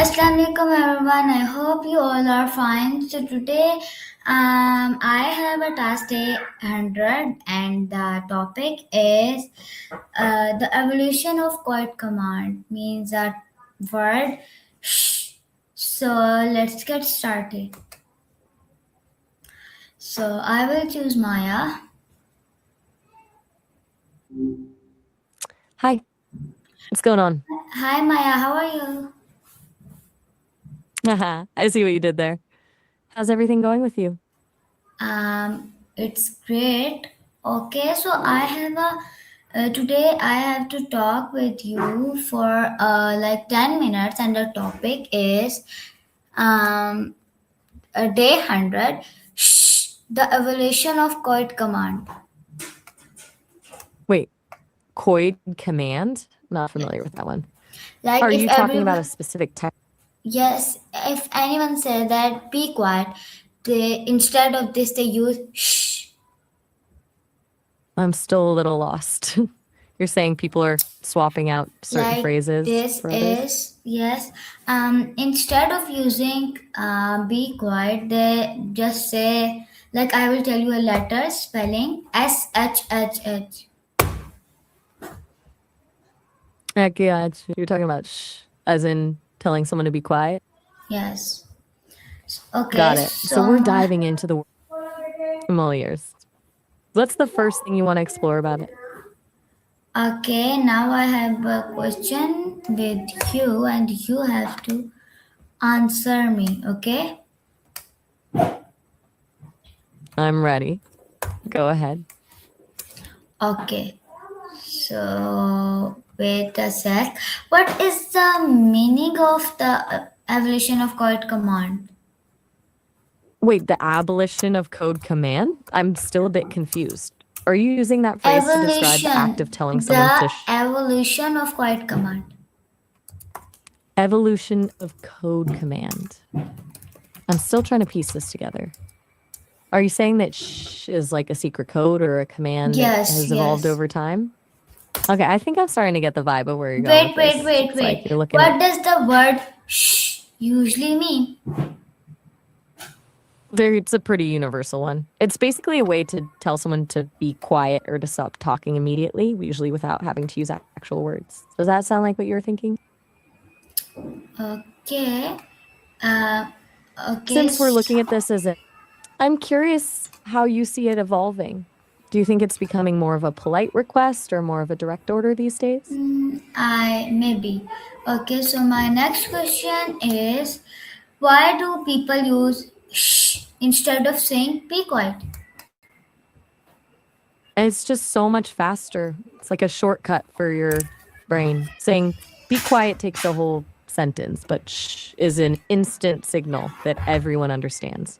Assalamualaikum everyone. I hope you all are fine. So today, I have a task day 100, and the topic is the evolution of quiet command. Means that word. Shh. So let's get started. So I will choose Maya. Hi, what's going on? Hi Maya, how are you? I see what you did there. How's everything going with you? It's great. Okay, so I have a today I have to talk with you for like 10 minutes, and the topic is um a day 100. Shh, the evolution of quiet command. Wait, Coid Command? Not familiar with that one. Like Are if you talking about a everyone, specific type? yes, if anyone says that be quiet, they instead of this they use shh. I'm still a little lost. You're saying people are swapping out certain Like phrases this for others? is, yes, instead of using be quiet, they just say, like, I will tell you a letter spelling shhh. Heck yeah, you're talking about shh, as in telling someone to be quiet? Yes. Okay, Got it. So so we're diving into the familiars. What's the first thing you want to explore about it? okay, now I have a question with you, and you have to answer me. Okay. I'm ready. Go ahead. Okay, so wait a sec. What is the meaning of the evolution of quiet command? Wait, the abolition of code command? I'm still a bit confused. Are you using that phrase to describe the act of Evolution. telling someone The to evolution of quiet command. evolution of code command? I'm still trying to piece this together. Are you saying that shh is like a secret code or a command that Yes, has evolved yes. over time? Okay, I think I'm starting to get the vibe of where you're going with Wait, wait, this. wait, It's like wait. you're looking at What does the word shh usually mean? it's a pretty universal one. It's basically a way to tell someone to be quiet or to stop talking immediately, usually without having to use actual words. Does that sound like what you were thinking? Okay. Uh, okay. Since we're looking at this as a, I'm curious how you see it evolving. Do you think it's becoming more of a polite request or more of a direct order these days? I maybe. Okay, so my next question is, why do people use shh instead of saying be quiet? And it's just so much faster. It's like a shortcut for your brain. Saying be quiet takes a whole sentence, but shh is an instant signal that everyone understands.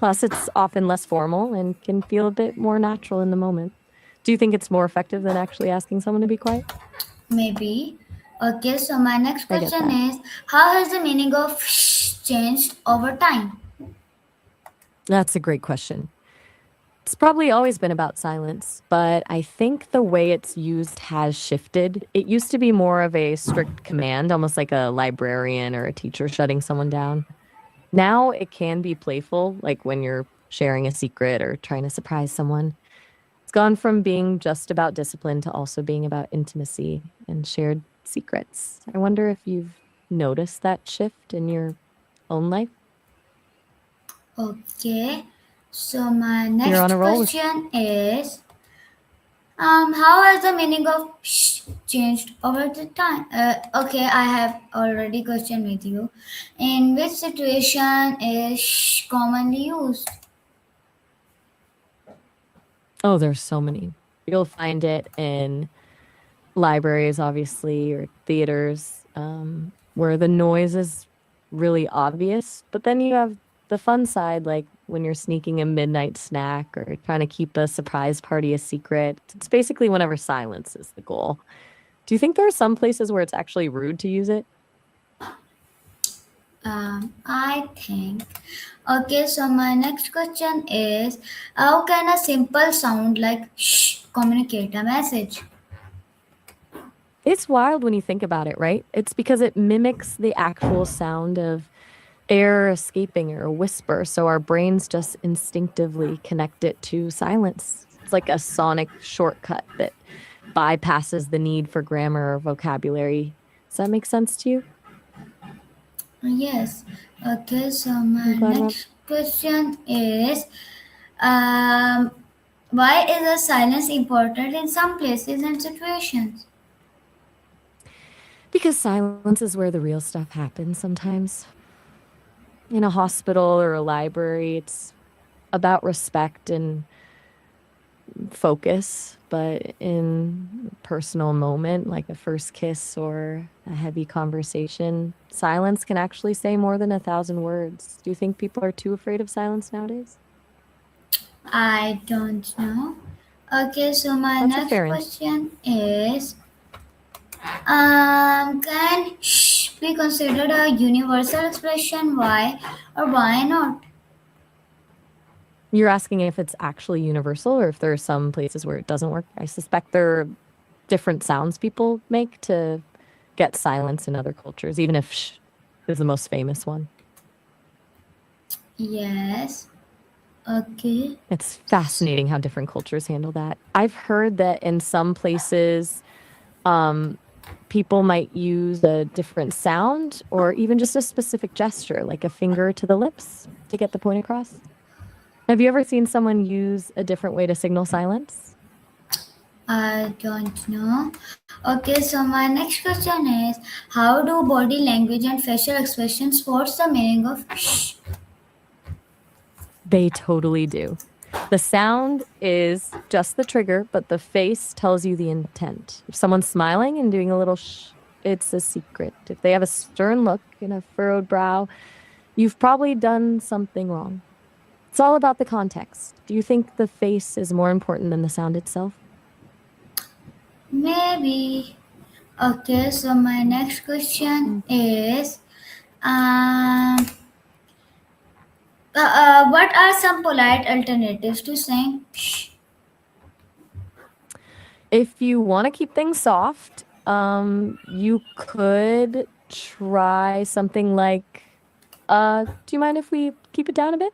Plus, it's often less formal and can feel a bit more natural in the moment. Do you think it's more effective than actually asking someone to be quiet? Maybe. Okay, so my next I get question that. is, how has the meaning of shh changed over time? That's a great question. It's probably always been about silence, but I think the way it's used has shifted. It used to be more of a strict command, almost like a librarian or a teacher shutting someone down. Now it can be playful, like when you're sharing a secret or trying to surprise someone. It's gone from being just about discipline to also being about intimacy and shared secrets. I wonder if you've noticed that shift in your own life. Okay, so my You're on a next roll with question is, how has the meaning of shh changed over the time? Okay, I have already question with you. In which situation is shh commonly used? Oh, there's so many. You'll find it in libraries, obviously, or theaters, where the noise is really obvious. But then you have the fun side, like when you're sneaking a midnight snack or trying to keep a surprise party a secret. It's basically whenever silence is the goal. Do you think there are some places where it's actually rude to use it? I think. Okay, so my next question is, how can a simple sound like shh communicate a message? It's wild when you think about it, right? It's because it mimics the actual sound of air escaping or a whisper, so our brains just instinctively connect it to silence. It's like a sonic shortcut that bypasses the need for grammar or vocabulary. Does that make sense to you? Yes. Okay, so I'm my glad we're next question is um, why is the silence important in some places and situations? because silence is where the real stuff happens sometimes. In a hospital or a library, it's about respect and focus, but in a personal moment, like a first kiss or a heavy conversation, silence can actually say more than 1,000 words. Do you think people are too afraid of silence nowadays? I don't know. Okay, so my That's a next fair answer. question is can shh be considered a universal expression? Why or why not? You're asking if it's actually universal or if there are some places where it doesn't work. I suspect there are different sounds people make to get silence in other cultures, even if sh is the most famous one. Yes. Okay. It's fascinating how different cultures handle that. I've heard that in some places, um, people might use a different sound or even just a specific gesture, like a finger to the lips to get the point across. Have you ever seen someone use a different way to signal silence? I don't know. Okay, so my next question is how do body language and facial expressions force the meaning of shh? They totally do. The sound is just the trigger, but the face tells you the intent. If someone's smiling and doing a little shh, it's a secret. If they have a stern look and a furrowed brow, you've probably done something wrong. It's all about the context. Do you think the face is more important than the sound itself? Maybe. Okay, so my next question Mm. is um, what are some polite alternatives to saying shh? If you want to keep things soft, you could try something like, do you mind if we keep it down a bit?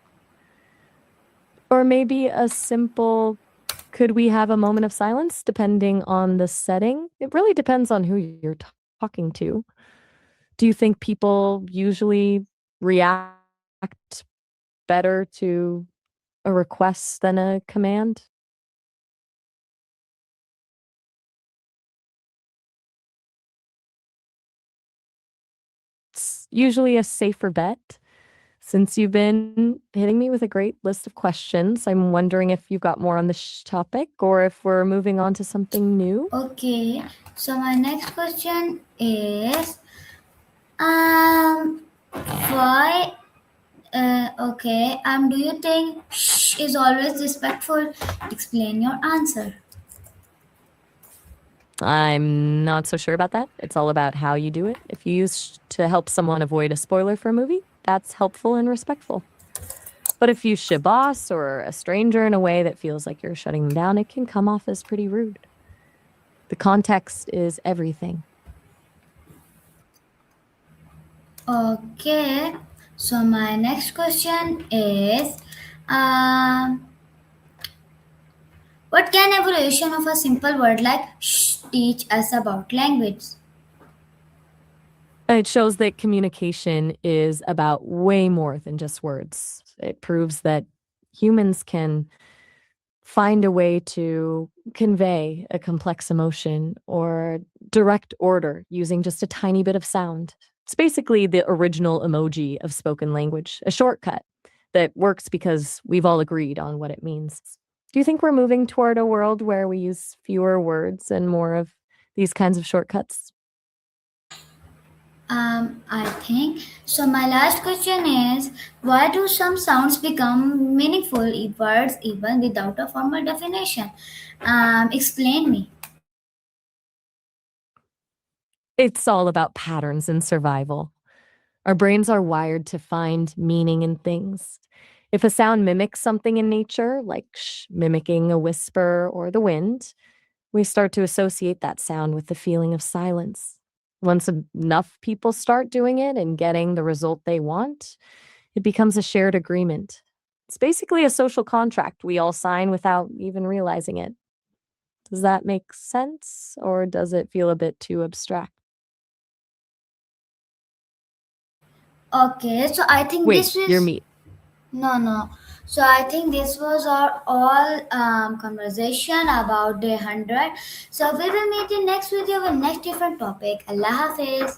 Or maybe a simple, could we have a moment of silence, depending on the setting? It really depends on who you're talking to. Do you think people usually react better to a request than a command? It's usually a safer bet. Since you've been hitting me with a great list of questions, I'm wondering if you've got more on this topic or if we're moving on to something new. Okay, so my next question is um, why okay. Do you think shh is always respectful? Explain your answer. I'm not so sure about that. It's all about how you do it. If you use to help someone avoid a spoiler for a movie, that's helpful and respectful. But if you shaboss or a stranger in a way that feels like you're shutting them down, it can come off as pretty rude. The context is everything. Okay. So my next question is, um, what can evolution of a simple word like shh teach us about language? It shows that communication is about way more than just words. It proves that humans can find a way to convey a complex emotion or direct order using just a tiny bit of sound. It's basically the original emoji of spoken language, a shortcut that works because we've all agreed on what it means. Do you think we're moving toward a world where we use fewer words and more of these kinds of shortcuts? I think so. My last question is, why do some sounds become meaningful words even without a formal definition? Explain me. It's all about patterns and survival. Our brains are wired to find meaning in things. If a sound mimics something in nature, like mimicking a whisper or the wind, We start to associate that sound with the feeling of silence. Once enough people start doing it and getting the result they want, it becomes a shared agreement. It's basically a social contract we all sign without even realizing it. Does that make sense, or does it feel a bit too abstract? Okay, so I think Wait, this you're is me. no, no. So I think this was our all conversation about day 100. So we will meet in next video with next different topic. Allah Hafiz.